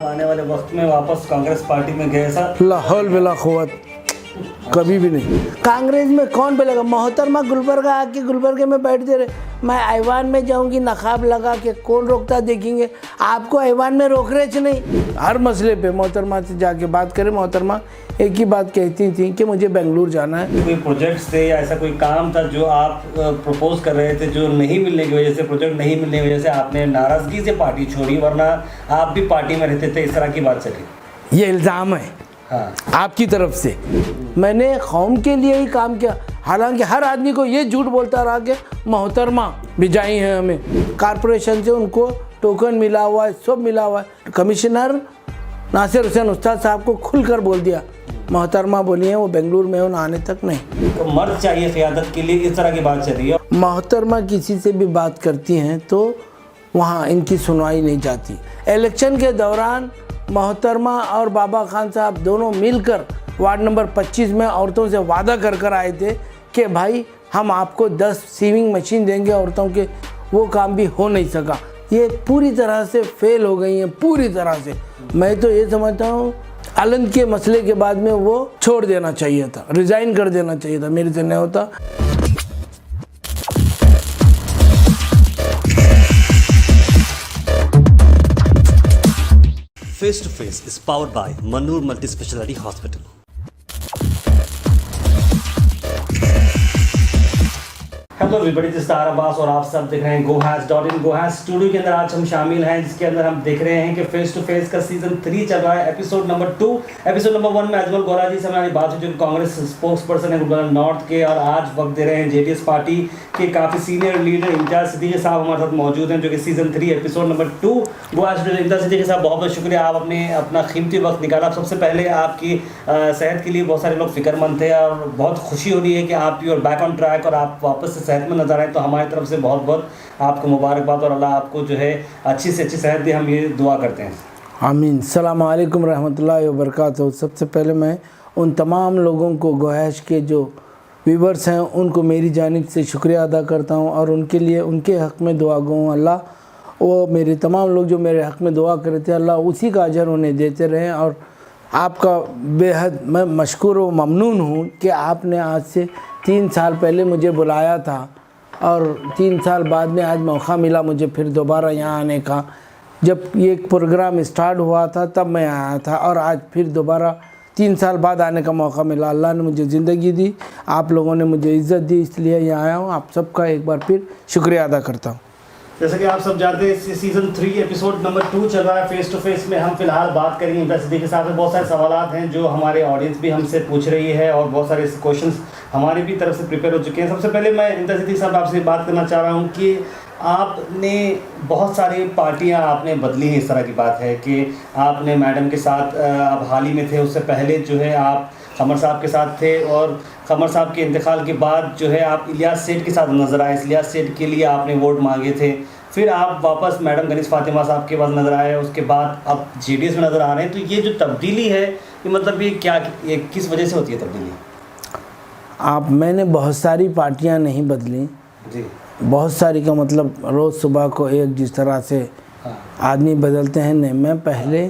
आने वाले वक्त में वापस कांग्रेस पार्टी में गए ऐसा? लाहौल बिला क़ुव्वत कभी भी नहीं। कांग्रेस में कौन बोलेगा? मोहतरमा गुलबर्गा आके गुलबर्गे में बैठ दे रहे, मैं ऐवान में जाऊंगी नकाब लगा के, कौन रोकता देखेंगे? आपको ऐवान में रोक रहे नहीं। हर मसले पे मोहतरमा से जाके बात करें। मोहतरमा एक ही बात कहती थी कि मुझे बेंगलुरु जाना है। कोई प्रोजेक्ट्स थे या ऐसा कोई काम था जो आप प्रपोज कर रहे थे, जो नहीं मिलने की वजह से, प्रोजेक्ट नहीं मिलने की वजह से आपने नाराज़गी से पार्टी छोड़ी, वरना आप भी पार्टी में रहते थे, इस तरह की बात चली? ये इल्ज़ाम है हाँ आपकी तरफ से। मैंने कौम के लिए ही काम किया, हालांकि हर आदमी को ये झूठ बोलता रहा कि मोहतरमा भिजाई है हमें, कारपोरेशन से उनको टोकन मिला हुआ है, सब मिला हुआ है। कमिश्नर नासिर हुसैन उस्ताद साहब को खुलकर बोल दिया, मोहतरमा बोली है वो बेंगलुरु में उन्हें आने तक नहीं। तो मर्द चाहिए क़यादत के लिए, इस तरह की बात चल रही है। मोहतरमा किसी से भी बात करती हैं तो वहाँ इनकी सुनवाई नहीं जाती। इलेक्शन के दौरान मोहतरमा और बाबा खान साहब दोनों मिलकर वार्ड नंबर 25 में औरतों से वादा कर आए थे कि भाई हम आपको 10 सीविंग मशीन देंगे औरतों के, वो काम भी हो नहीं सका। ये पूरी तरह से फेल हो गई हैं, पूरी तरह से। मैं तो ये समझता हूँ आलंद के मसले के बाद में वो छोड़ देना चाहिए था, रिज़ाइन कर देना चाहिए था, मेरे से नहीं होता। Face to Face is powered by Manur Multi-Speciality Hospital. Hello everybody, this is तार अब्बास और आप सब देख रहे हैं gohaz.in। gohaz स्टूडियो के अंदर आज हम शामिल हैं, जिसके अंदर हम देख रहे हैं कि फेस टू फेस का सीजन 3 चल रहा है, एपिसोड नंबर 2। एपिसोड नंबर 1 में अजमल गोरा जी से हमारी बात हुई, जो कांग्रेस स्पोक्स पर्सन है गुलबर्गा नॉर्थ के, और आज वक्त दे रहे हैं जेडीएस पार्टी के काफ़ी सीनियर लीडर इम्तियाज सिद्दीकी साहब हमारे साथ मौजूद हैं, जो कि season 3 episode number 2 gohaz studio. Imtiaz Siddiqui साहब बहुत बहुत शुक्रिया, आप अपना कीमती वक्त निकाला। सबसे पहले आपकी सेहत के लिए बहुत सारे लोग फिक्रमंद थे और बहुत खुशी हो रही है कि आप you are back on track और आप वापस से सेहत में नजर आए, तो हमारी तरफ से बहुत बहुत आपको मुबारकबाद और अल्लाह आपको जो है अच्छी से अच्छी सेहत दे, हम ये दुआ करते हैं। आमीन। सलाम अलैकुम रहमतुल्लाहि व बरकातहू। सबसे पहले मैं उन तमाम लोगों को, गोहैश के जो व्यूवर्स हैं, उनको मेरी जानिब से शुक्रिया अदा करता हूं और उनके लिए उनके हक़ में दुआ गो। अल्लाह वो मेरे तमाम लोग जो मेरे हक़ में दुआ करे थे, अल्लाह उसी का अजर उन्हें देते रहें। और आपका बेहद मैं मशकूर व ममनून हूँ कि आपने आज से 3 साल पहले मुझे बुलाया था और 3 साल बाद में आज मौका मिला मुझे फिर दोबारा यहाँ आने का। जब ये प्रोग्राम स्टार्ट हुआ था तब मैं आया था और आज फिर दोबारा 3 साल बाद आने का मौका मिला। अल्लाह ने मुझे ज़िंदगी दी, आप लोगों ने मुझे इज़्ज़त दी, इसलिए यहाँ आया हूँ। आप सबका एक बार फिर शुक्रिया अदा करता हूँ। जैसा कि आप सब जानते हैं, सीजन 3 एपिसोड नंबर 2 चल रहा है। फेस टू फेस में हम फिलहाल बात करेंगे इम्तियाज सिद्दीकी के साथ। बहुत सारे सवालात हैं जो हमारे ऑडियंस भी हमसे पूछ रही है और बहुत सारे क्वेश्चंस हमारी भी तरफ से प्रिपेयर हो चुके हैं। सबसे पहले मैं इम्तियाज सिद्दीकी साहब आपसे बात करना चाह रहा हूँ कि आपने बहुत सारी पार्टियां आपने बदली हैं। इस तरह की बात है कि आपने मैडम के साथ अब हाल ही में थे, उससे पहले जो है आप कमर साहब के साथ थे, और कमर साहब के इंतकाल के बाद जो है आप इलियास सेठ के साथ नज़र आए। इलियास सेठ के लिए आपने वोट मांगे थे, फिर आप वापस मैडम गनीस फातिमा साहब के पास नज़र आए, उसके बाद अब जेडीएस में नज़र आ रहे हैं। तो ये जो तब्दीली है, ये मतलब ये क्या, ये किस वजह से होती है तब्दीली? मैंने बहुत सारी पार्टियाँ नहीं बदली जी। बहुत सारी का मतलब रोज़ सुबह को एक जिस तरह से आदमी बदलते हैं नहीं। मैं पहले,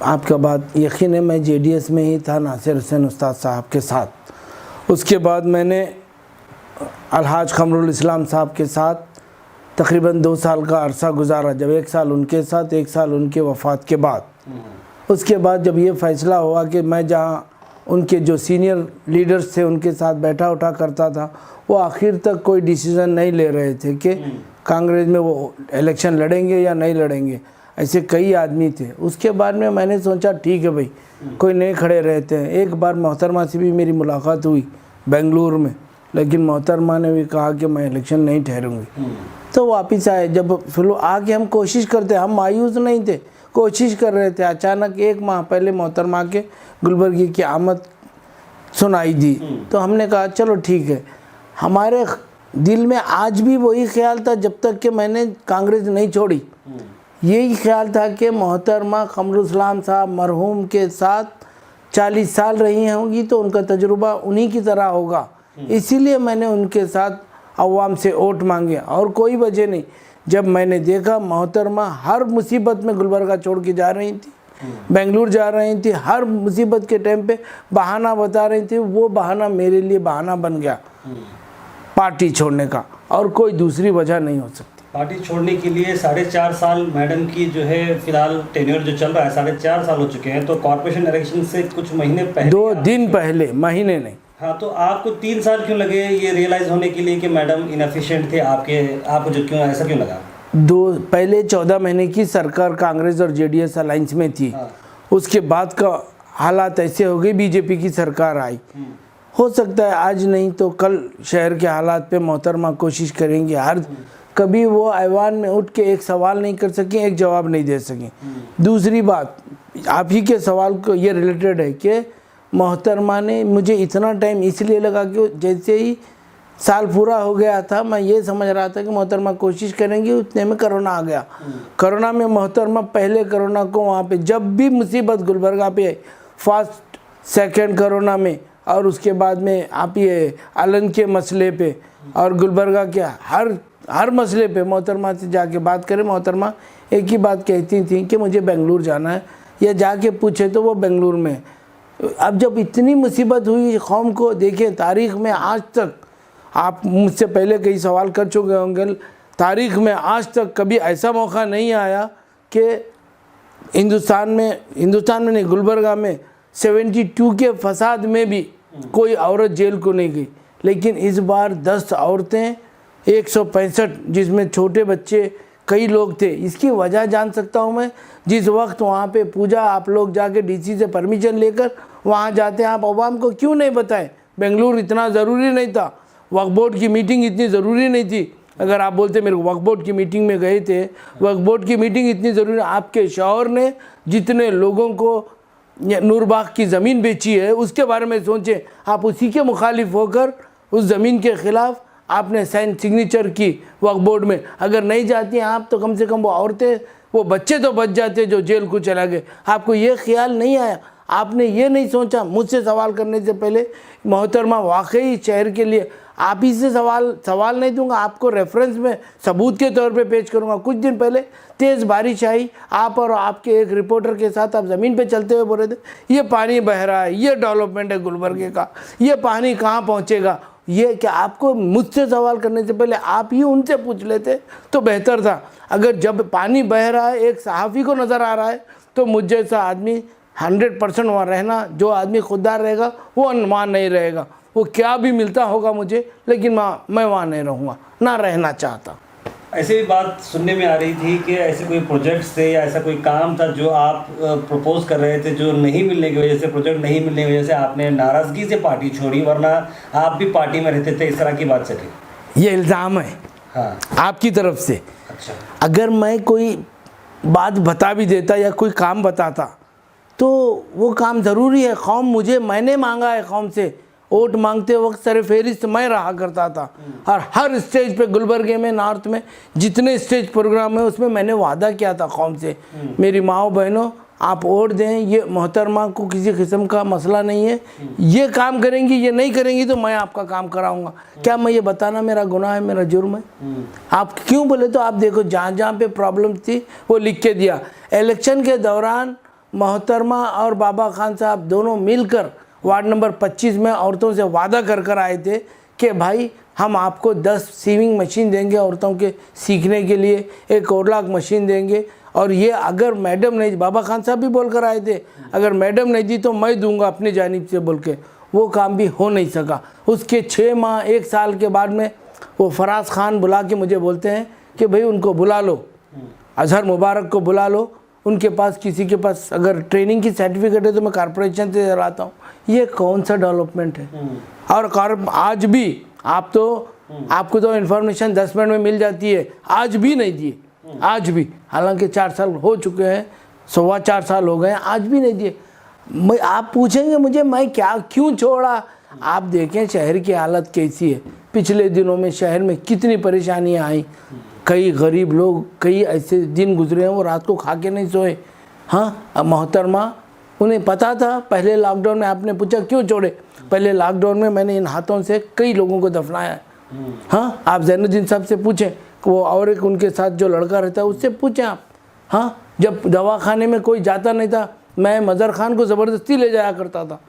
आपका बात यकीन है, मैं जेडीएस में ही था नासिर हुसैन उस्ताद साहब के साथ। उसके बाद मैंने अलहाज कमरुल इस्लाम साहब के साथ तकरीबन 2 साल का अरसा गुजारा, जब 1 साल उनके साथ, 1 साल उनके वफ़ात के बाद। उसके बाद जब ये फ़ैसला हुआ कि मैं जहाँ उनके जो सीनियर लीडर्स थे उनके साथ बैठा उठा करता था, वो आखिर तक कोई डिसीज़न नहीं ले रहे थे कि कांग्रेस में वो इलेक्शन लड़ेंगे या नहीं लड़ेंगे। ऐसे कई आदमी थे। उसके बाद में मैंने सोचा ठीक है भाई, कोई नहीं खड़े रहते हैं। एक बार मोहतरमा से भी मेरी मुलाकात हुई बेंगलुरु में, लेकिन मोहतरमा ने भी कहा कि मैं इलेक्शन नहीं ठहरूँगी। तो वापस आए। जब फिर आके हम कोशिश करते, हम मायूस नहीं थे, कोशिश कर रहे थे। अचानक 1 माह पहले मोहतरमा के गुलबर्गी की आमद सुनाई दी, तो हमने कहा चलो ठीक है। हमारे दिल में आज भी वही ख्याल था, जब तक कि मैंने कांग्रेस नहीं छोड़ी, यही ख्याल था कि मोहतरमा कमरुल इस्लाम साहब मरहूम के साथ 40 साल रही होंगी तो उनका तजुर्बा उन्हीं की तरह होगा। इसीलिए मैंने उनके साथ अवाम से वोट मांगे और कोई वजह नहीं। जब मैंने देखा मोहतरमा हर मुसीबत में गुलबर्गा छोड़ के जा रही थी, बेंगलुरु जा रही थी, हर मुसीबत के टाइम पे बहाना बता रही थी। वो बहाना मेरे लिए बहाना बन गया पार्टी छोड़ने का, और कोई दूसरी वजह नहीं हो सकती। पार्टी छोड़ने के लिए 4.5 साल मैडम की जो है फिलहाल टेन्योर जो चल रहा है, 4.5 साल हो चुके हैं। तो कॉर्पोरेशन इलेक्शन से कुछ महीने पहले, 2 दिन पहले, महीने नहीं। हाँ, तो आपको 3 साल क्यों लगे ये रियलाइज होने के लिए कि मैडम इनएफिशिएंट थे आपको जो क्यों ऐसा क्यों लगा? पहले 14 महीने की सरकार कांग्रेस और जेडीएस अलायंस में थी। उसके बाद का हालात ऐसे हो गए, बीजेपी की सरकार आई। हो सकता है आज नहीं तो कल शहर के हालात पे मोहतरमा कोशिश करेंगे। हर कभी वो ऐवान में उठ के एक सवाल नहीं कर सकें, एक जवाब नहीं दे सकें। दूसरी बात, आप ही के सवाल को ये रिलेटेड है कि मोहतरमा ने, मुझे इतना टाइम इसलिए लगा कि जैसे ही साल पूरा हो गया था, मैं ये समझ रहा था कि मोहतरमा कोशिश करेंगी, उतने में कोरोना आ गया। कोरोना में मोहतरमा पहले कोरोना को वहाँ पे जब भी मुसीबत गुलबर्गा पे, फर्स्ट सेकंड कोरोना में, और उसके बाद में आप ये आलन के मसले पे और गुलबर्गा के हर मसले पे मोहतरमा से जाके बात करें। मोहतरमा एक ही बात कहती थी कि मुझे बेंगलुरु जाना है, या जाके पूछे तो वो बेंगलुरु में। अब जब इतनी मुसीबत हुई कौम को, देखें तारीख़ में आज तक, आप मुझसे पहले कई सवाल कर चुके होंगे, तारीख़ में आज तक कभी ऐसा मौका नहीं आया कि हिंदुस्तान में नहीं, गुलबर्गा में 72 के फसाद में भी कोई औरत जेल को नहीं गई। लेकिन इस बार 10 औरतें, 165 जिसमें छोटे बच्चे कई लोग थे। इसकी वजह जान सकता हूँ मैं, जिस वक्त वहाँ पे पूजा आप लोग जाके डीसी से परमिशन लेकर वहाँ जाते हैं, आप अवाम को क्यों नहीं बताएं? बेंगलुरु इतना ज़रूरी नहीं था, वक्फ बोर्ड की मीटिंग इतनी ज़रूरी नहीं थी। अगर आप बोलते मेरे को वक्फ बोर्ड की मीटिंग में गए थे, वक्फ बोर्ड की मीटिंग इतनी ज़रूरी, आपके शौहर ने जितने लोगों को नूरबाग की ज़मीन बेची है उसके बारे में सोचें। आप उसी के मुखालिफ होकर उस ज़मीन के ख़िलाफ़ आपने सिग्नेचर की वक्फ बोर्ड में। अगर नहीं जाती हैं आप, तो कम से कम वो औरतें, वो बच्चे तो बच जाते जो जेल को चला गए। आपको ये ख्याल नहीं आया, आपने ये नहीं सोचा। मुझसे सवाल करने से पहले मोहतरमा वाकई शहर के लिए, आप ही से सवाल नहीं दूंगा, आपको रेफरेंस में सबूत के तौर पे पेश करूंगा। कुछ दिन पहले तेज़ बारिश आई, आप और आपके एक रिपोर्टर के साथ आप ज़मीन पे चलते हुए बोल रहे थे ये पानी बह रहा है, ये डेवलपमेंट है गुलबर्गे का, ये पानी कहाँ पहुँचेगा। ये क्या, आपको मुझसे सवाल करने से पहले आप ही उनसे पूछ लेते तो बेहतर था। अगर जब पानी बह रहा है एक सहाफ़ी को नज़र आ रहा है, तो मुझ जैसा आदमी 100% वहाँ रहना, जो आदमी खुददार रहेगा वो वहाँ नहीं रहेगा। वो क्या भी मिलता होगा मुझे, लेकिन मैं वहाँ नहीं रहूँगा, ना रहना चाहता। ऐसे भी बात सुनने में आ रही थी कि ऐसे कोई प्रोजेक्ट्स थे या ऐसा कोई काम था जो आप प्रपोज कर रहे थे, जो नहीं मिलने की वजह से, प्रोजेक्ट नहीं मिलने की वजह से आपने नाराज़गी से पार्टी छोड़ी, वरना आप भी पार्टी में रहते थे, इस तरह की बात चली? ये इल्ज़ाम है हाँ आपकी तरफ से। अच्छा, अगर मैं कोई बात बता भी देता या कोई काम बताता तो वो काम ज़रूरी है। मैंने मांगा है कौम से, वोट मांगते वक्त सर फहरिस्त मैं रहा करता था, और हर स्टेज पे गुलबर्गे में, नॉर्थ में जितने स्टेज प्रोग्राम है उसमें मैंने वादा किया था कौम से, मेरी माओ बहनों आप वोट दें, ये मोहतरमा को किसी किस्म का मसला नहीं है, ये काम करेंगी, ये नहीं करेंगी तो मैं आपका काम कराऊंगा। क्या मैं ये बताना मेरा गुनाह है, मेरा जुर्म है? आप क्यों बोले? तो आप देखो जहाँ जहाँ पे प्रॉब्लम थी वो लिख के दिया। इलेक्शन के दौरान मोहतरमा और बाबा खान साहब दोनों मिलकर वार्ड नंबर 25 में औरतों से वादा कर आए थे कि भाई हम आपको 10 सीविंग मशीन देंगे औरतों के सीखने के लिए, एक ओरलाक मशीन देंगे, और ये अगर मैडम नहीं, बाबा खान साहब भी बोल कर आए थे अगर मैडम नहीं दी तो मैं दूंगा अपनी जानिब से बोल के, वो काम भी हो नहीं सका। उसके 6 माह 1 साल के बाद में वो फराज खान बुला के मुझे बोलते हैं कि भाई उनको बुला लो, अजहर मुबारक को बुला लो, उनके पास किसी के पास अगर ट्रेनिंग की सर्टिफिकेट है तो मैं कॉर्पोरेशन से चलाता हूँ। ये कौन सा डेवलपमेंट है? और आज भी आपको तो इन्फॉर्मेशन 10 मिनट में मिल जाती है, आज भी नहीं दिए, आज भी, हालांकि 4 साल हो चुके हैं, 4.25 साल हो गए हैं, आज भी नहीं दिए। आप पूछेंगे मुझे मैं क्यों छोड़ा? आप देखें शहर की हालत कैसी है। पिछले दिनों में शहर में कितनी परेशानियां आई, कई गरीब लोग, कई ऐसे दिन गुजरे हैं वो रात को खा के नहीं सोए। हाँ, अब मोहतरमा उन्हें पता था। पहले लॉकडाउन में आपने पूछा क्यों छोड़े, पहले लॉकडाउन में मैंने इन हाथों से कई लोगों को दफनाया है। हाँ, आप जैनुद्दीन साहब से पूछें, वो और एक उनके साथ जो लड़का रहता है उससे पूछें आप। हाँ, जब दवाखाने में कोई जाता नहीं था, मैं मज़र खान को ज़बरदस्ती ले जाया करता था।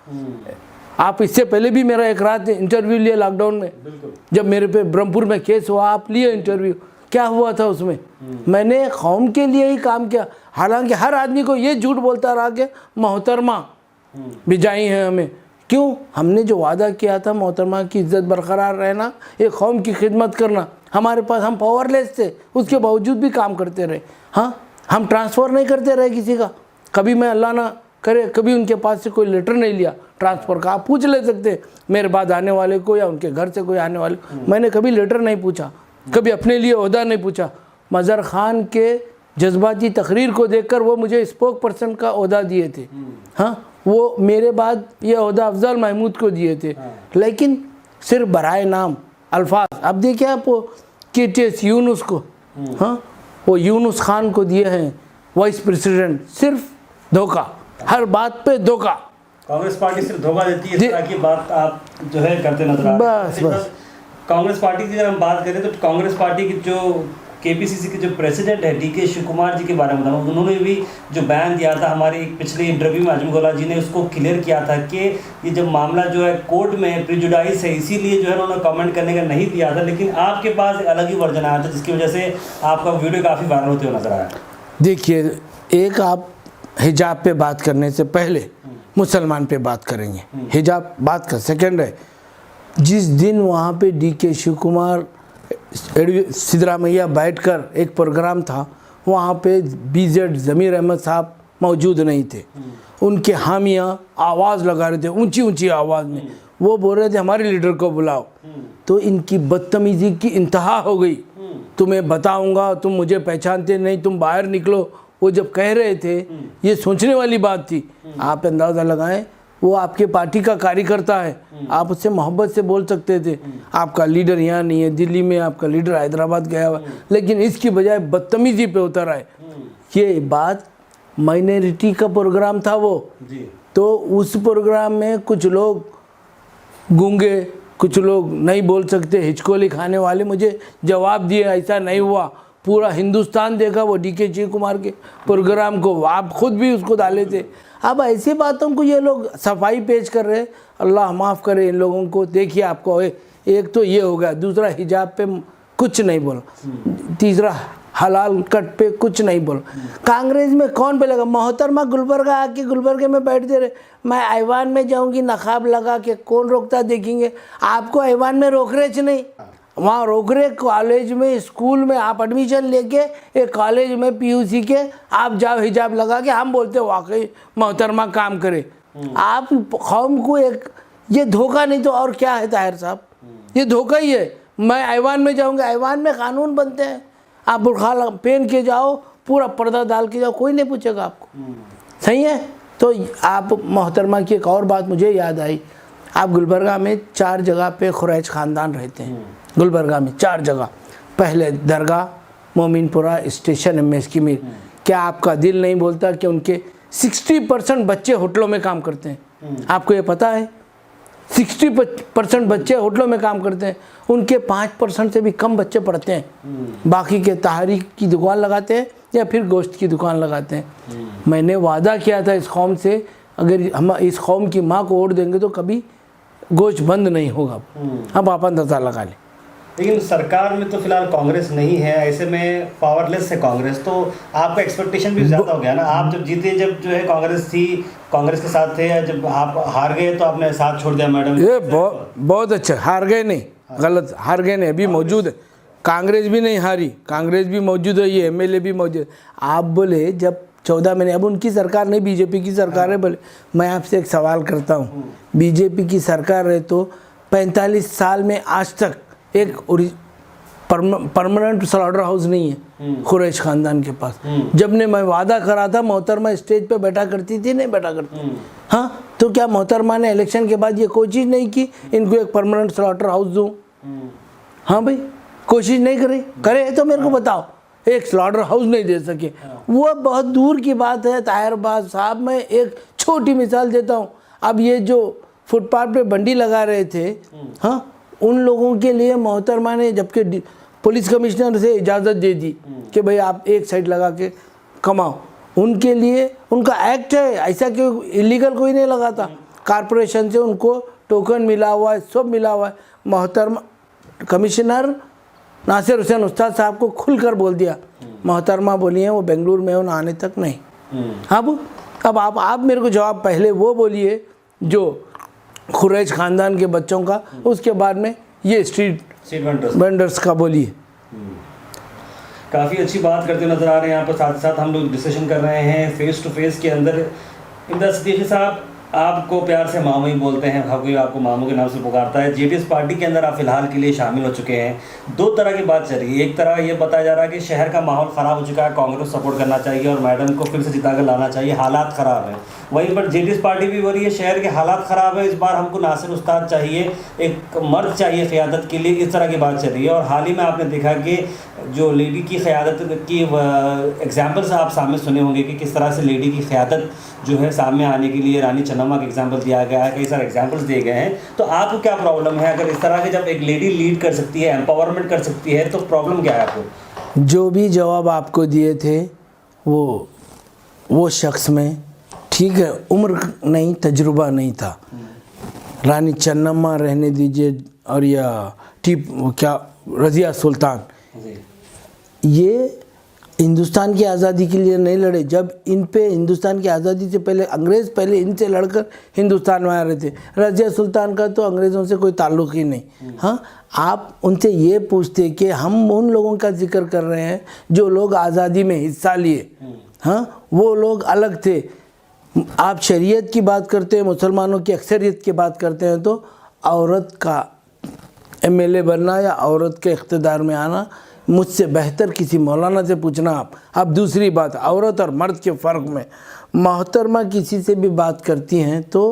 आप इससे पहले भी मेरा एक रात इंटरव्यू लिया लॉकडाउन में, जब मेरे पे ब्रह्मपुर में केस हुआ, आप लिए इंटरव्यू। क्या हुआ था उसमें? मैंने कौम के लिए ही काम किया। हालांकि हर आदमी को ये झूठ बोलता रहा कि मोहतरमा भिजाई है हमें। क्यों? हमने जो वादा किया था मोहतरमा की इज्जत बरकरार रहना, एक कौम की खिदमत करना, हमारे पास, हम पावरलेस थे, उसके बावजूद भी काम करते रहे। हाँ, हम ट्रांसफ़र नहीं करते रहे किसी का। कभी मैं अल्लाह ना करे कभी उनके पास से कोई लेटर नहीं लिया ट्रांसफ़र का। आप पूछ ले सकते मेरे बाद आने वाले को या उनके घर से कोई आने वाले, मैंने कभी लेटर नहीं पूछा, कभी अपने लिए ओहदा नहीं पूछा। मज़र खान के जज्बाती तकरीर को देखकर वो मुझे स्पोक पर्सन का ओहदा दिए थे। हाँ, वो मेरे बाद ये ओहदा अफजल महमूद को दिए थे, लेकिन सिर्फ बराए नाम अल्फाज। अब देखिए आप वो KTS यूनुस को, हाँ, वो यूनुस खान को दिए हैं वाइस प्रेसिडेंट। सिर्फ धोखा, हर बात पे धोखा। कांग्रेस पार्टी सिर्फ धोखा देती है, इस तरह की बात आप जो है करते नजर आ रहे हैं। बस कांग्रेस पार्टी की अगर हम बात करें तो कांग्रेस पार्टी की जो KPCC के जो प्रेसिडेंट है DK शिव कुमार जी के बारे में बताऊँ, उन्होंने भी जो बयान दिया था हमारे एक पिछले इंटरव्यू में, आजम गोला जी ने उसको क्लियर किया था कि ये जब मामला जो है कोर्ट में प्रिजुडाइज है, इसीलिए जो है उन्होंने कमेंट करने का नहीं दिया था। लेकिन आपके पास एक अलग ही वर्जन आया था, जिसकी वजह से आपका वीडियो काफ़ी वायरल होते हुए नजर आया। देखिए, एक आप हिजाब पे बात करने से पहले मुसलमान पे बात करेंगे, हिजाब बात कर। सेकेंड है, जिस दिन वहाँ पे DK शिव कुमार सिद्धरामैया बैठकर एक प्रोग्राम था, वहाँ पे BZ ज़मीर अहमद साहब मौजूद नहीं थे। उनके हामियाँ आवाज़ लगा रहे थे ऊंची ऊंची आवाज़ में, वो बोल रहे थे हमारे लीडर को बुलाओ। तो इनकी बदतमीज़ी की इंतहा हो गई। तुम्हें बताऊंगा, तुम मुझे पहचानते नहीं, तुम बाहर निकलो। वो जब कह रहे थे, ये सोचने वाली बात थी। आप अंदाज़ा लगाएं, वो आपके पार्टी का कार्यकर्ता है, आप उससे मोहब्बत से बोल सकते थे। आपका लीडर यहाँ नहीं है, दिल्ली में आपका लीडर हैदराबाद गया हुआ, लेकिन इसकी बजाय बदतमीजी पे उतर आए। ये बात माइनॉरिटी का प्रोग्राम था वो जी। तो उस प्रोग्राम में कुछ लोग गूंगे, कुछ लोग नहीं बोल सकते, हिचकोली खाने वाले मुझे जवाब दिए ऐसा नहीं हुआ। पूरा हिंदुस्तान देखा वो DK शिव कुमार के प्रोग्राम को, आप खुद भी उसको डाले थे। अब ऐसी बातों को ये लोग सफाई पेश कर रहे हैं। अल्लाह माफ़ करे इन लोगों को। देखिए आपको एक तो ये हो गया, दूसरा हिजाब पे कुछ नहीं बोला, तीसरा हलाल कट पे कुछ नहीं बोला। कांग्रेस में कौन बोलेगा? मोहतरमा गुलबर्गा आके गुलबर्गे में बैठते रहे, मैं ऐवान में जाऊंगी नकाब लगा के, कौन रोकता देखेंगे? आपको ऐवान में रोक रहे नहीं, वहाँ रोक रहे कॉलेज में, स्कूल में। आप एडमिशन लेके एक कॉलेज में PUC के आप जाओ हिजाब लगा के, हम बोलते वाकई मोहतरमा काम करे। आप कौम को एक ये धोखा नहीं तो और क्या है ताहिर साहब? ये धोखा ही है। मैं ऐवान में जाऊंगा, ऐवान में कानून बनते हैं, आप बुरखा पहन के जाओ, पूरा पर्दा डाल के जाओ, कोई नहीं पूछेगा आपको। सही है। तो आप मोहतरमा की एक और बात मुझे याद आई, आप गुलबर्गा में 4 जगह पे खुरैश ख़ानदान रहते हैं। गुलबर्गा में 4 जगह, पहले दरगाह, मोमिनपुरा स्टेशन, MS की मीर। क्या आपका दिल नहीं बोलता कि उनके 60% बच्चे होटलों में काम करते हैं? आपको ये पता है? 60% बच्चे होटलों में काम करते हैं, उनके 5% से भी कम बच्चे पढ़ते हैं। बाकी के तहरीक की दुकान लगाते हैं या फिर गोश्त की दुकान लगाते हैं। मैंने वादा किया था इस कौम से, अगर हम इस कौम की माँ को वोट देंगे तो कभी गोश्त बंद नहीं होगा। अब आप अंदाज़ा लगा लें। लेकिन सरकार में तो फिलहाल कांग्रेस नहीं है, ऐसे में पावरलेस है कांग्रेस, तो आपका एक्सपेक्टेशन भी ज़्यादा हो गया ना। आप जब जीते, जब जो है कांग्रेस थी, कांग्रेस के साथ थे, जब आप हार गए तो आपने साथ छोड़ दिया। मैडम ये बहुत अच्छा, हार गए नहीं, गलत, हार गए नहीं, अभी मौजूद है। कांग्रेस भी नहीं हारी, कांग्रेस भी मौजूद है, ये MLA भी मौजूद। आप बोले जब 14 महीने, अब उनकी सरकार नहीं, BJP की सरकार है। बोले मैं आपसे एक सवाल करता हूँ, BJP की सरकार है तो 45 साल में आज तक एक परमानेंट स्लॉटर हाउस नहीं है खुरैश ख़ानदान के पास। जब ने मैं वादा करा था, मोहतरमा स्टेज पे बैठा करती थी, नहीं बैठा करती। हाँ, तो क्या मोहतरमा ने इलेक्शन के बाद ये कोशिश नहीं की इनको एक परमानेंट स्लॉटर हाउस दूँ? हाँ भाई, कोशिश नहीं करे, करे तो मेरे को बताओ। एक स्लॉटर हाउस नहीं दे सके, वो बहुत दूर की बात है ताहिर साहब। मैं एक छोटी मिसाल देता हूँ। अब ये जो फुटपाथ पे बंडी लगा रहे थे, हाँ, उन लोगों के लिए मोहतरमा ने, जबकि पुलिस कमिश्नर से इजाज़त दे दी कि भाई आप एक साइड लगा के कमाओ, उनके लिए उनका एक्ट है, ऐसा क्यों इलीगल कोई नहीं लगाता। कारपोरेशन से उनको टोकन मिला हुआ है, सब मिला हुआ है। मोहतरमा कमिश्नर नासिर हुसैन उस्ताद साहब को खुलकर बोल दिया, मोहतरमा बोली है वो बेंगलुरु में उन्हें आने तक नहीं। अब आप मेरे को जवाब पहले वो बोलिए जो खुरैश ख़ानदान के बच्चों का, उसके बाद में ये स्ट्रीट वेंडर्स का बोलिए। काफ़ी अच्छी बात करते नजर आ रहे हैं यहाँ पर। साथ साथ हम लोग डिस्कशन कर रहे हैं फेस टू फेस के अंदर। इमदाद सिद्दीकी साहब, आपको प्यार से मामू ही बोलते हैं, कोई आपको मामू के नाम से पुकारता है। जेडीएस पार्टी के अंदर आप फिलहाल के लिए शामिल हो चुके हैं। दो तरह की बात चल रही है। एक तरह ये बताया जा रहा है कि शहर का माहौल ख़राब हो चुका है, कांग्रेस सपोर्ट करना चाहिए और मैडम को फिर से जिता कर लाना चाहिए, हालात ख़राब हैं। वहीं पर जेडीएस पार्टी भी बोल रही है शहर के हालात ख़राब है, इस बार हमको नासिर उस्ताद चाहिए, एक मर्द चाहिए क़ियादत के लिए। इस तरह की बात चल रही है। और हाल ही में आपने देखा कि जो लेडी की क़ियादत की एग्जाम्पल्स आप सामने सुने होंगे कि किस तरह से लेडी की क़ियादत जो है सामने आने के लिए रानी चन्नम्मा का एग्जाम्पल दिया गया है, कई सारे एग्जाम्पल्स दिए गए हैं। तो आपको क्या प्रॉब्लम है अगर इस तरह के जब एक लेडी लीड कर सकती है, एम्पावरमेंट कर सकती है, तो प्रॉब्लम क्या है आपको? जो भी जवाब आपको दिए थे वो शख्स में ठीक है, उम्र नहीं, तजुर्बा नहीं था। रानी चन्नम्मा रहने दीजिए और या क्या रज़िया सुल्तान, ये हिंदुस्तान की आज़ादी के लिए नहीं लड़े। जब इन पे हिंदुस्तान की आज़ादी से पहले अंग्रेज़ पहले इनसे लड़कर हिंदुस्तान में आ रहे थे। रज़िया सुल्तान का तो अंग्रेज़ों से कोई ताल्लुक़ ही नहीं। हाँ, आप उनसे ये पूछते कि हम उन लोगों का जिक्र कर रहे हैं जो लोग आज़ादी में हिस्सा लिए। हाँ, वो लोग अलग थे। आप शरीयत की बात करते हैं, मुसलमानों की अक्सरियत की बात करते हैं, तो औरत का एमएलए बनना या औरत के इख्तिदार में आना मुझसे बेहतर किसी मौलाना से पूछना आप। अब दूसरी बात, औरत और मर्द के फ़र्क में, मोहतरमा किसी से भी बात करती हैं तो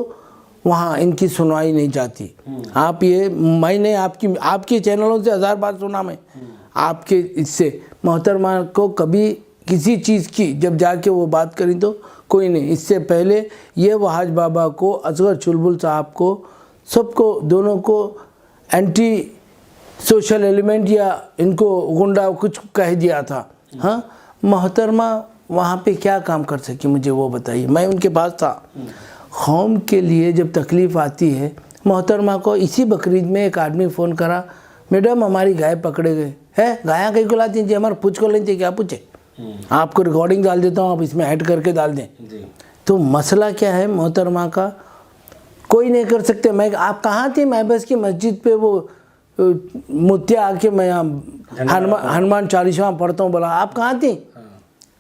वहाँ इनकी सुनवाई नहीं जाती। आप ये, मैंने आपके चैनलों से 1000 बार सुना मैं आपके इससे, मोहतरमा को कभी किसी चीज़ की जब जाके वो बात करी तो कोई नहीं। इससे पहले ये वहाज बाबा को, असगर चुलबुल साहब को, सबको, दोनों को एंटी सोशल एलिमेंट या इनको गुंडा कुछ कह दिया था। हाँ, मोहतरमा वहाँ पे क्या काम कर सकी मुझे वो बताइए। मैं उनके पास था। कौम के लिए जब तकलीफ़ आती है, मोहतरमा को इसी बकरीद में एक आदमी फ़ोन करा, मैडम हमारी गाय पकड़े गए है, गायाँ कहीं को लाती जी, हमारे पूछ को लेते, क्या पूछे, आपको रिकॉर्डिंग डाल देता हूँ, आप इसमें ऐड करके डाल दें। तो मसला क्या है मोहतरमा का, कोई नहीं कर सकते। मैं, आप कहाँ थी? मैं बस की मस्जिद पे वो मुत्या आके मैं हनुमान चालीसा पढ़ता हूँ। बोला आप कहाँ थी?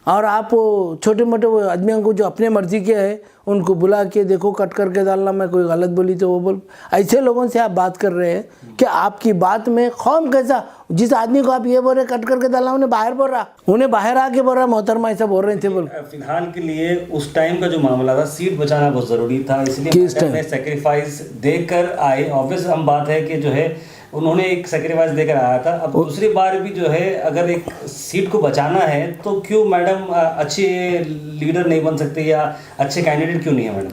और आप वो छोटे मोटे वो आदमियों को जो अपने मर्जी के हैं उनको बुला के देखो कट करके डालना, मैं कोई गलत बोली तो वो बोल। ऐसे लोगों से आप बात कर रहे हैं कि आपकी बात में कौम कैसा, जिस आदमी को आप ये बोल रहे कट करके डालना, उन्हें बाहर बोल रहा, उन्हें बाहर आके बोल रहा मोहतरमा ऐसा बोल रहे थे। बोल फिलहाल के लिए उस टाइम का जो मामला था, सीट बचाना बहुत ज़रूरी था, इसलिए सेक्रीफाइस देकर आए। ऑब्वियस हम बात है कि जो है उन्होंने एक सेक्रीफाइस देकर आया था। अब दूसरी बार भी जो है अगर एक सीट को बचाना है तो क्यों मैडम अच्छे लीडर नहीं बन सकते या अच्छे कैंडिडेट क्यों नहीं है मैडम?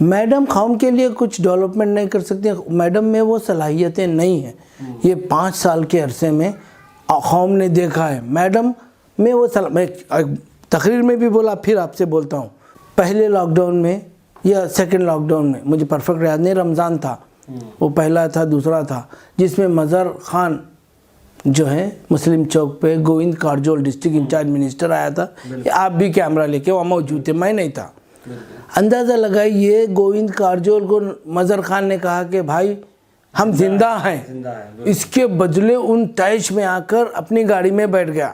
मैडम कौम के लिए कुछ डेवलपमेंट नहीं कर सकती। मैडम में वो सलाहियतें नहीं हैं। ये 5 साल के अरसे में कौम ने देखा है मैडम में वो मैं तकरीर में भी बोला, फिर आपसे बोलता हूँ। पहले लॉकडाउन में या सेकंड लॉकडाउन में, मुझे परफेक्ट याद नहीं, रमज़ान था, वो पहला था दूसरा था, जिसमें मज़हर खान जो है मुस्लिम चौक पे Govind Karjol district in charge minister आया था। आप भी कैमरा लेके वहाँ मौजूद थे, मैं नहीं था। अंदाज़ा लगाइए, गोविंद कारजोल को मज़हर खान ने कहा कि भाई हम जिंदा हैं, इसके बदले उन तैश में आकर अपनी गाड़ी में बैठ गया।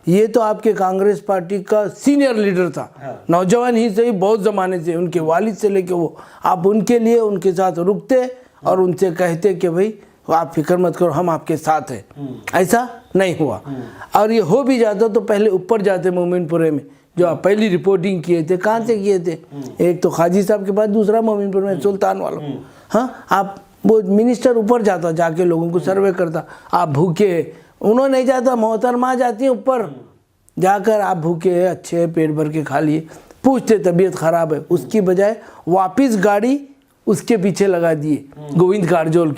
ये तो आपके कांग्रेस पार्टी का सीनियर लीडर था, नौजवान ही सही, बहुत ज़माने से, उनके वालिद से लेके वो, आप उनके लिए उनके साथ रुकते और उनसे कहते कि भाई आप फिक्र मत करो, हम आपके साथ हैं। ऐसा नहीं हुआ। और ये हो भी जाता तो पहले ऊपर जाते मोमिनपुरे में, जो आप पहली रिपोर्टिंग किए थे, कहाँ से किए थे? एक तो खाजी साहब के बाद, दूसरा मोमिनपुर में सुल्तान वालों। हाँ, आप वो मिनिस्टर ऊपर जाता, जाके लोगों को सर्वे करता, आप भूखे, उन्होंने नहीं जाता, मोहतरमा जाती है ऊपर, जाकर आप भूखे हैं, अच्छे पेट भर के खा लिए, पूछते तबीयत ख़राब है, उसकी बजाय वापस गाड़ी उसके पीछे लगा दिए, गोविंद कारजोल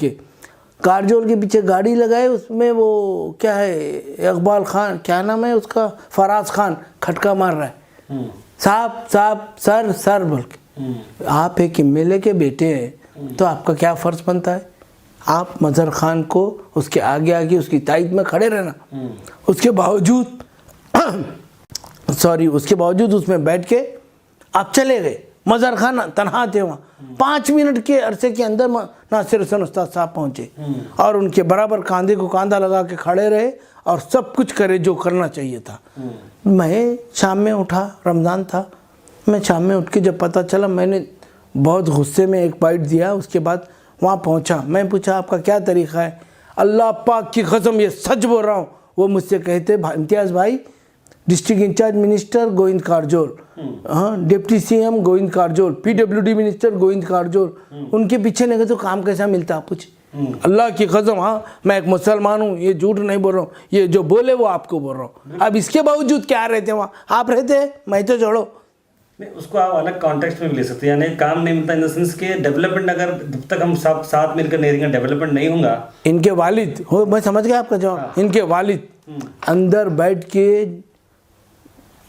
के पीछे गाड़ी लगाए। उसमें वो क्या है, इकबाल खान, क्या नाम है उसका, फराज खान, खटका मार रहा है। साहब साहब सर सर बोल के। आप एक एमएलए के बेटे हैं तो आपका क्या फ़र्ज़ बनता है? आप मज़हर खान को उसके आगे आगे उसकी तायद में खड़े रहना, उसके बावजूद उसके बावजूद उसमें बैठ के आप चले गए। मज़हर खान तनहा थे वहाँ, 5 मिनट के अरसे के अंदर नासिर हुसैन उस्ताद साहब पहुँचे और उनके बराबर कंधे को कंधा लगा के खड़े रहे और सब कुछ करे जो करना चाहिए था। मैं शाम में उठा, रमज़ान था, मैं शाम में उठ के जब पता चला, मैंने बहुत गुस्से में एक बाइट दिया। उसके बाद वहाँ पहुँचा, मैं पूछा आपका क्या तरीक़ा है? अल्लाह पाक की कसम ये सच बोल रहा हूँ। वो मुझसे कहते इम्तियाज़ भाई, district in charge minister Govind Karjol, हाँ deputy CM Govind Karjol, PWD minister Govind Karjol, उनके पीछे नहीं गए तो काम कैसा मिलता आप पूछ? अल्लाह की कसम, हाँ मैं एक मुसलमान हूँ, ये झूठ नहीं बोल रहा हूँ, ये जो बोले वो आपको बोल रहा हूँ। अब इसके बावजूद क्या रहते वहाँ? आप रहते, मैं तो छोड़ो। नहीं, उसको आप अलग कॉन्टेक्स्ट में भी ले सकते हैं, यानी काम नहीं मिलता इन द सेंस के डेवलपमेंट, अगर जब तक हम सब साथ मिलकर नहीं रहेंगे डेवलपमेंट नहीं होगा। इनके वालिद हो, मैं समझ गया आपका जवाब। इनके वालिद अंदर बैठ के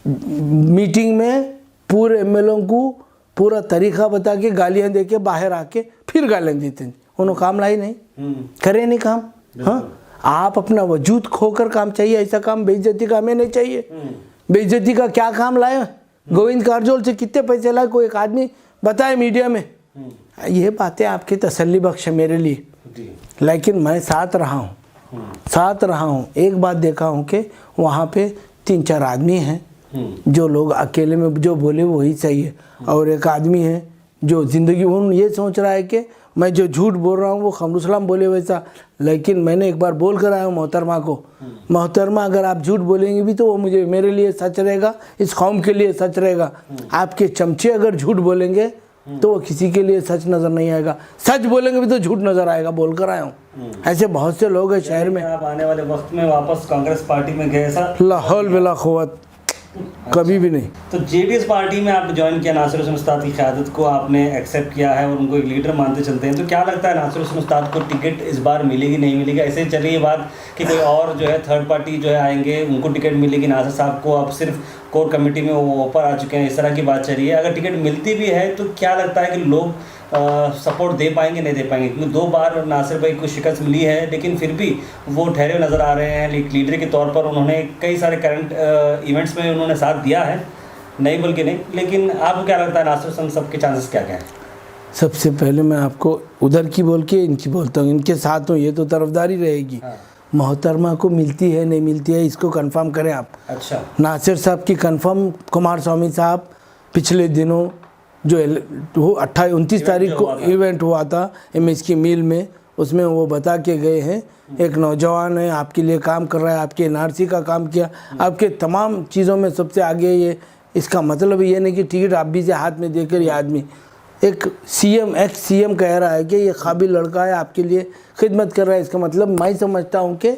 मीटिंग में पूरे एमएलओ को पूरा तरीका बता के गालियां दे के बाहर आके फिर गालियां देते हैं। उन्होंने काम लाई नहीं, करे नहीं काम। हाँ, आप अपना वजूद खोकर काम चाहिए, ऐसा काम बेइज्जती का हमें नहीं चाहिए। बेइज्जती का क्या काम लाए? गोविंद कारजोल से कितने पैसे लाए? कोई एक आदमी बताए मीडिया में? ये बातें आपकी तसल्ली बख्श है मेरे लिए, लेकिन मैं साथ रहा हूँ। एक बात देखा हूँ कि वहाँ पे 3-4 आदमी हैं जो लोग अकेले में जो बोले वही सही है, और एक आदमी है जो ज़िंदगी उन ये सोच रहा है कि मैं जो झूठ बोल रहा हूँ वो खमरुसलाम बोले वैसा। लेकिन मैंने एक बार बोल कर आया हूँ मोहतरमा को, मोहतरमा अगर आप झूठ बोलेंगे भी तो वो मुझे मेरे लिए सच रहेगा, इस कौम के लिए सच रहेगा। आपके चमचे अगर झूठ बोलेंगे तो वो किसी के लिए सच नज़र नहीं आएगा, सच बोलेंगे भी तो झूठ नज़र आएगा, बोल कर आया हूँ। ऐसे बहुत से लोग हैं शहर में। आप आने वाले वक्त में वापस कांग्रेस पार्टी में गए? ऐसा ला हौल वला क़ुव्वत, कभी भी नहीं। तो जेडीएस पार्टी में आपने ज्वाइन किया, नासिर हुसैन उस्ताद की क़यादत को आपने एक्सेप्ट किया है और उनको एक लीडर मानते चलते हैं, तो क्या लगता है नासिर हुसैन उस्ताद को टिकट इस बार मिलेगी नहीं मिलेगी? ऐसे चल रही है बात कि कोई और जो है थर्ड पार्टी जो है आएंगे, उनको टिकट मिलेगी, नासिर साहब को अब सिर्फ कोर कमेटी में वो ऊपर आ चुके हैं, इस तरह की बात चल रही है। अगर टिकट मिलती भी है तो क्या लगता है कि लोग सपोर्ट दे पाएंगे नहीं दे पाएंगे? क्योंकि 2 बार नासिर भाई को शिकस्त मिली है, लेकिन फिर भी वो ठहरे हुए नज़र आ रहे हैं। लीडर के तौर पर उन्होंने कई सारे करंट इवेंट्स में उन्होंने साथ दिया है, नहीं बोल के नहीं, लेकिन आपको क्या लगता है नासिर हुसैन सबके चांसेस क्या क्या हैं? सबसे पहले मैं आपको उधर की बोल के इनकी बोलता हूँ, इनके साथ हूँ, ये तो तरफदारी रहेगी। हाँ। मोहतरमा को मिलती है नहीं मिलती है इसको कंफर्म करें आप। अच्छा, नासिर साहब की कंफर्म, कुमार स्वामी साहब पिछले दिनों जो 29 तारीख को इवेंट हुआ था एमएस की मिल में, उसमें वो बता के गए हैं एक नौजवान है आपके लिए काम कर रहा है, आपके एनआरसी का काम किया, आपके तमाम चीज़ों में सबसे आगे। ये इसका मतलब ये नहीं कि टिकट आप भी से हाथ में देकर ये आदमी एक सीएम एक्स सीएम कह रहा है कि ये काबिल लड़का है आपके लिए खिदमत कर रहा है। इसका मतलब मैं समझता हूँ कि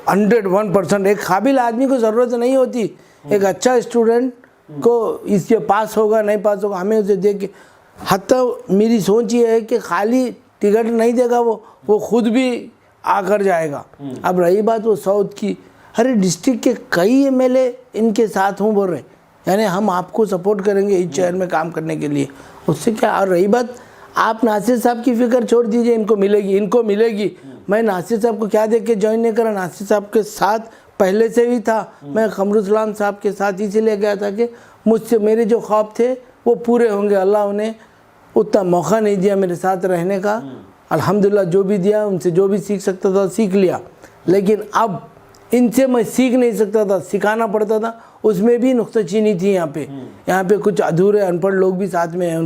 101% एक काबिल आदमी को ज़रूरत नहीं होती, एक अच्छा स्टूडेंट को इसके पास होगा नहीं पास होगा हमें उसे देख के, हत्ता मेरी सोच ये है कि खाली टिकट नहीं देगा वो खुद भी आकर जाएगा। अब रही बात वो साउथ की, अरे डिस्ट्रिक्ट के कई एमएलए इनके साथ हूँ बोल रहे, यानी हम आपको सपोर्ट करेंगे इस शहर में काम करने के लिए, उससे क्या। और रही बात आप नासिर साहब की फिक्र छोड़ दीजिए, इनको मिलेगी। मैं नासिर साहब को क्या देख के ज्वाइन नहीं करा, नासिर साहब के साथ पहले से ही था। मैं कमरुसलाम साहब के साथ इसीलिए गया था कि मुझसे मेरे जो ख्वाब थे वो पूरे होंगे। अल्लाह उन्हें उतना मौका नहीं दिया मेरे साथ रहने का, अल्हम्दुलिल्लाह जो भी दिया उनसे जो भी सीख सकता था सीख लिया, लेकिन अब इनसे मैं सीख नहीं सकता था, सिखाना पड़ता था, उसमें भी नुक्ताचीनी थी। यहाँ पे कुछ अधूरे अनपढ़ लोग भी साथ में हैं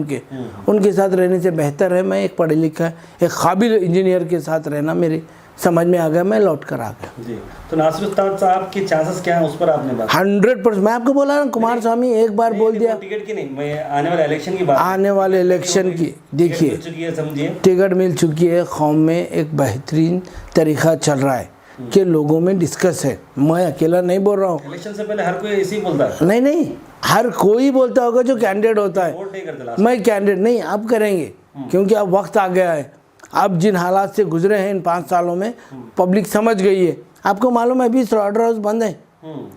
उनके साथ रहने से बेहतर है मैं एक पढ़े लिखा एक काबिल इंजीनियर के साथ रहना मेरे समझ में आ गया, मैं लौट कर आ गया जी। तो नासिर उस्ताद साहब के चांसेस क्या हैं उस पर आपने बात? 100%। मैं आपको बोला ना, कुमार स्वामी एक बार बोल दिया, टिकट की नहीं, मैं आने वाले इलेक्शन की बात, आने वाले इलेक्शन की देखिए समझिए टिकट मिल चुकी है। कौम में एक बेहतरीन तरीका चल रहा है कि लोगों में डिस्कस है, मैं अकेला नहीं बोल रहा हूँ। इलेक्शन से पहले हर कोई ऐसे ही बोलता है? नहीं, हर कोई बोलता होगा जो कैंडिडेट होता है, वोट नहीं करते। मैं कैंडिडेट नहीं, अब करेंगे क्योंकि अब वक्त आ गया है। अब जिन हालात से गुजरे हैं इन 5 सालों में पब्लिक समझ गई है। आपको मालूम है अभी स्लॉटर हाउस बंद है,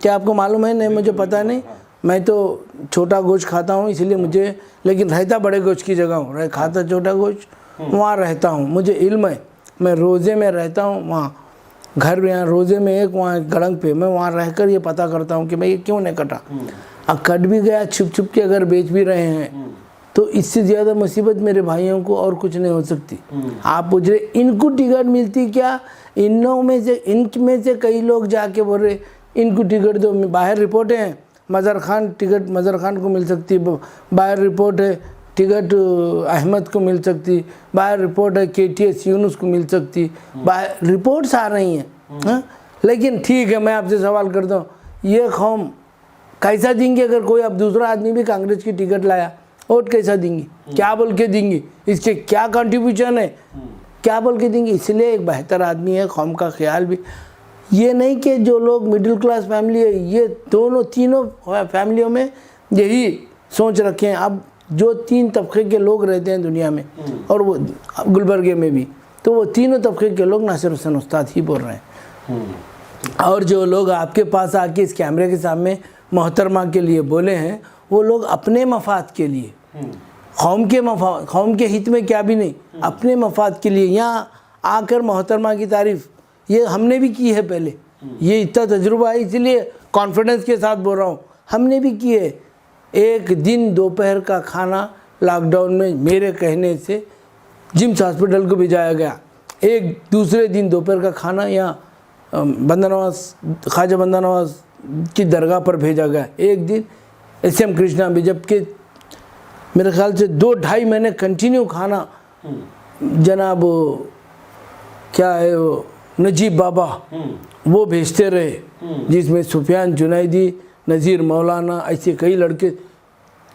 क्या आपको मालूम है? नहीं मुझे पता नहीं। मैं तो छोटा गोश्त खाता हूँ इसलिए मुझे, लेकिन रहता बड़े गोश्त की जगह हूँ, खाता छोटा गोश्त, वहाँ रहता हूँ, मुझे इल्म है। मैं रोज़े में रहता हूँ वहाँ, घर में यहाँ रोज़े में एक वहाँ गड़ंग पे, मैं वहाँ रहकर ये पता करता हूँ कि मैं ये क्यों नहीं कटा। अब कट भी गया छुप छुप के अगर बेच भी रहे हैं तो इससे ज़्यादा मुसीबत मेरे भाइयों को और कुछ नहीं हो सकती। आप पूछ रहे इनको टिकट मिलती क्या, इनमें से कई लोग जाके बोल रहे इनको टिकट दो। बाहर रिपोर्टें हैं मज़र खान को मिल सकती, बाहर रिपोर्ट है टिकट अहमद को मिल सकती, बाहर रिपोर्ट है KTS यूनुस को मिल सकती, बाहर रिपोर्ट्स आ रही हैं। लेकिन ठीक है, मैं आपसे सवाल करता हूँ, ये कौम कैसा देंगे अगर कोई अब दूसरा आदमी भी कांग्रेस की टिकट लाया, वोट कैसा देंगे, क्या बोल के देंगे, इसके क्या कंट्रीब्यूशन है, क्या बोल के देंगे। इसलिए एक बेहतर आदमी है, कौम का ख्याल भी, ये नहीं कि जो लोग मिडिल क्लास फैमिली है, ये तीनों फैमिलियों में यही सोच रखे हैं। अब जो 3 तबके के लोग रहते हैं दुनिया में, और वो गुलबर्गे में भी, तो वो तीनों तबके के लोग नासिर हुसैन उस्ताद ही बोल रहे हैं। और जो लोग आपके पास आके इस कैमरे के सामने मोहतरमा के लिए बोले हैं, वो लोग अपने मफाद के लिए, कौम के हित में क्या भी नहीं, अपने मफाद के लिए यहाँ आकर मोहतरमा की तारीफ़ ये हमने भी की है पहले, ये इतना तजुर्बा है इसलिए कॉन्फिडेंस के साथ बोल रहा हूँ, हमने भी की है। एक दिन दोपहर का खाना लॉकडाउन में मेरे कहने से जिम्स हॉस्पिटल को भिजाया गया, एक दूसरे दिन दोपहर का खाना यहाँ ख्वाजा बंदा नवाज की दरगाह पर भेजा गया, एक दिन SM कृष्णा भी, जबकि मेरे ख्याल से 2-2.5 महीने कंटिन्यू खाना जनाब क्या है वो नजीब बाबा वो भेजते रहे, जिसमें सुफियान जुनैदी, नज़ीर मौलाना, ऐसे कई लड़के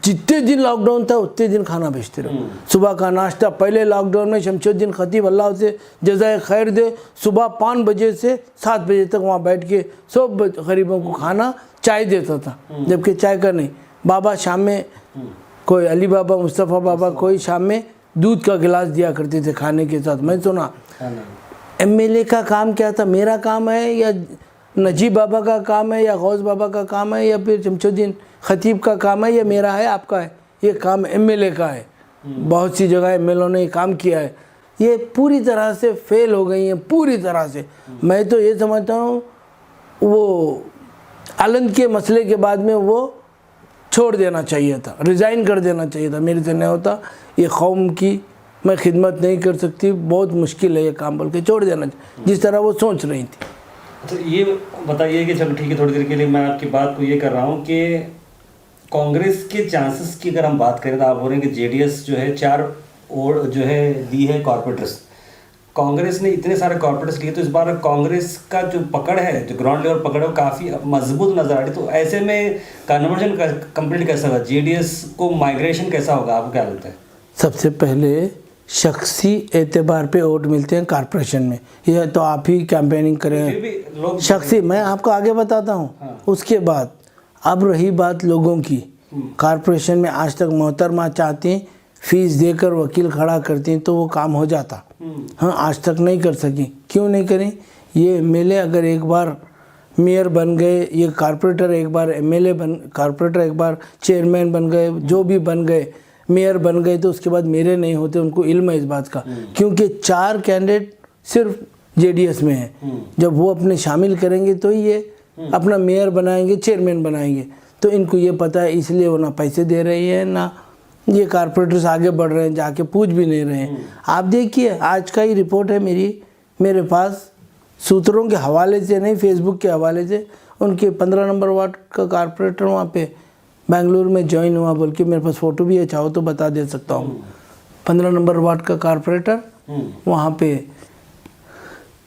जितने दिन लॉकडाउन था उतने दिन खाना भेजते रहे। सुबह का नाश्ता पहले लॉकडाउन में शमशुद्दीन खतीब अल्लाह से जज़ाए खैर दे, सुबह 5 बजे से 7 बजे तक वहाँ बैठ के सब गरीबों को खाना चाय देता था, जबकि चाय का नहीं, बाबा शाम में कोई अली बाबा, मुस्तफ़ा बाबा कोई शाम में दूध का गिलास दिया करते थे खाने के साथ। मैं सुना MLA का काम क्या था, मेरा काम है या नजीब बाबा का काम है या गौस बाबा का काम है या फिर शमशुद्दीन खतीब का काम है या मेरा है आपका है, ये काम MLA का है। बहुत सी जगह MLA ने काम किया है, ये पूरी तरह से फेल हो गई हैं, पूरी तरह से। मैं तो ये समझता हूँ वो आलंद के मसले के बाद में वो छोड़ देना चाहिए था, रिज़ाइन कर देना चाहिए था, मेरे से नहीं होता, ये कौम की मैं खिदमत नहीं कर सकती, बहुत मुश्किल है ये काम, बोल के छोड़ देना चाहिए, जिस तरह वो सोच रही थी। तो ये बताइए कि चलो ठीक है, थोड़ी देर के लिए मैं आपकी बात को ये कर रहा हूँ कि कांग्रेस के चांसेस की अगर हम बात करें तो आप बोल रहे हैं कि JDS जो है 4 और जो है दी है कॉर्पोरेटर्स, कांग्रेस ने इतने सारे कॉर्पोरेटर्स लिए, तो इस बार कांग्रेस का जो पकड़ है, जो ग्राउंड लेवल पकड़ है, वो काफ़ी मजबूत नजर आ रही है। तो ऐसे में कन्वर्जन कंप्लीट कैसा होगा, JDS को माइग्रेशन कैसा होगा, आपको क्या लगता है? सबसे पहले शख्सी एतबार पे वोट मिलते हैं कॉर्पोरेशन में, यह तो आप ही कैंपेनिंग करें शख्सी, मैं आपको आगे बताता हूँ। हाँ। उसके बाद अब रही बात लोगों की, कॉर्पोरेशन में आज तक मोहतरमा चाहती फीस देकर वकील खड़ा करती तो वो काम हो जाता, हाँ आज तक नहीं कर सकी। क्यों नहीं करी? ये MLA अगर एक बार मेयर बन गए, ये कॉर्पोरेटर एक बार MLA कॉर्पोरेटर एक बार चेयरमैन बन गए, जो भी बन गए मेयर बन गए, तो उसके बाद मेरे नहीं होते, उनको इल्म है इस बात का, क्योंकि 4 कैंडिडेट सिर्फ JDS में हैं। जब वो अपने शामिल करेंगे तो ये अपना मेयर बनाएंगे, चेयरमैन बनाएंगे, तो इनको ये पता है, इसलिए वो ना पैसे दे रही है ना ये कॉर्पोरेटर्स आगे बढ़ रहे हैं, जाके पूछ भी नहीं रहे हैं। आप देखिए आज का ही रिपोर्ट है मेरे पास, सूत्रों के हवाले से नहीं, फेसबुक के हवाले से, उनके 15 नंबर वार्ड का कॉर्पोरेटर वहाँ पे बेंगलुरु में ज्वाइन हुआ, बोल के मेरे पास फ़ोटो भी है, चाहो तो बता दे सकता हूँ। 15 नंबर वार्ड का कॉर्पोरेटर वहाँ पे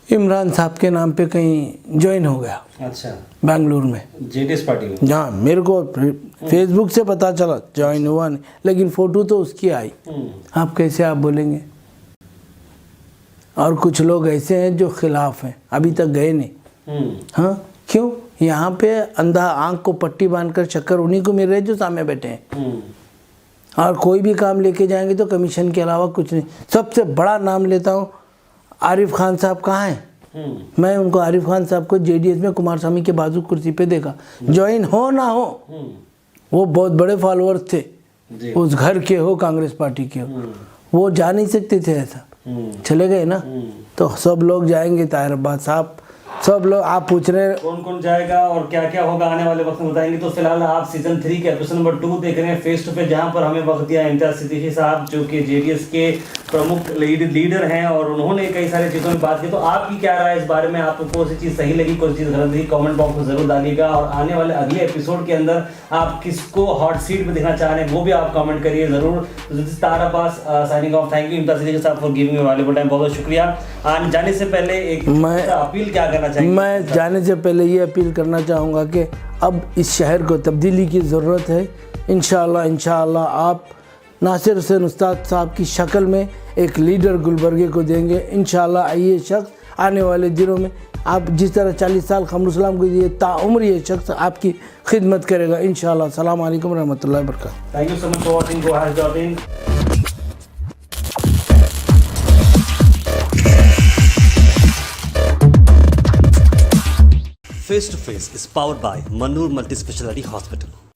इमरान साहब के नाम पे कहीं ज्वाइन हो गया। अच्छा, बेंगलुरु में JDS पार्टी में? हाँ, मेरे को फेसबुक से पता चला, ज्वाइन हुआ नहीं, लेकिन फ़ोटो तो उसकी आई। आप कैसे आप बोलेंगे? और कुछ लोग ऐसे हैं जो खिलाफ हैं, अभी तक गए नहीं। हाँ, क्यों? यहाँ पे अंधा आंख को पट्टी बांधकर चक्कर उन्हीं को मिल रहे जो सामने बैठे हैं, और कोई भी काम लेके जाएंगे तो कमीशन के अलावा कुछ नहीं। सबसे बड़ा नाम लेता हूँ, आरिफ खान साहब कहाँ हैं? मैं उनको, आरिफ खान साहब को JDS में कुमारस्वामी के बाजू कुर्सी पे देखा, ज्वाइन हो ना हो, वो बहुत बड़े फॉलोअर्स थे, जी। उस घर के हो, कांग्रेस पार्टी के हो, वो जा नहीं सकते थे ऐसा, चले गए ना। तो सब लोग जाएंगे, ताहिर अब्बास साहब, सब लोग। आप पूछ रहे हैं कौन कौन जाएगा और क्या क्या होगा आने वाले वक्त में बताएंगे। तो फिलहाल आप सीजन 3 के एपिसोड नंबर 2 देख रहे हैं फेस टू फेस, जहां पर हमें वक्त दिया इम्तियाज सिद्दीकी साहब, जो कि जेडीएस के प्रमुख लीडर हैं, और उन्होंने कई सारी चीज़ों में बात की। तो आपकी क्या राय इस बारे में, आपको कौन सी चीज़ सही लगी, कौन सी चीज़ गलत लगी, कमेंट बॉक्स में जरूर डालिएगा। और आने वाले अगले एपिसोड के अंदर आप किसको हॉट सीट में देखना चाह रहे हैं वो भी आप कमेंट करिए जरूर। Tahir Abbas signing off, thank you Imtiaz Siddiqui साहब for giving your valuable time, बहुत बहुत शुक्रिया। आने जाने से पहले एक अपील क्या करना चाहिए? मैं जाने से पहले ये अपील करना चाहूँगा कि अब इस शहर को तब्दीली की ज़रूरत है। इंशाअल्लाह आप नासिर हुसैन उस्ताद साहब की शक्ल में एक लीडर गुलबर्गे को देंगे इंशाअल्लाह। ये शख्स आने वाले दिनों में आप जिस तरह 40 साल क़मरुल को दिए, ताउम्र ये शख्स आपकी खिदमत करेगा इंशाअल्लाह। अस्सलाम वालेकुम रहमतुल्लाहि व बरकातहू। Thank you so much for watching. Go have jobbing. Face to Face is powered by Mannur Multi Speciality Hospital.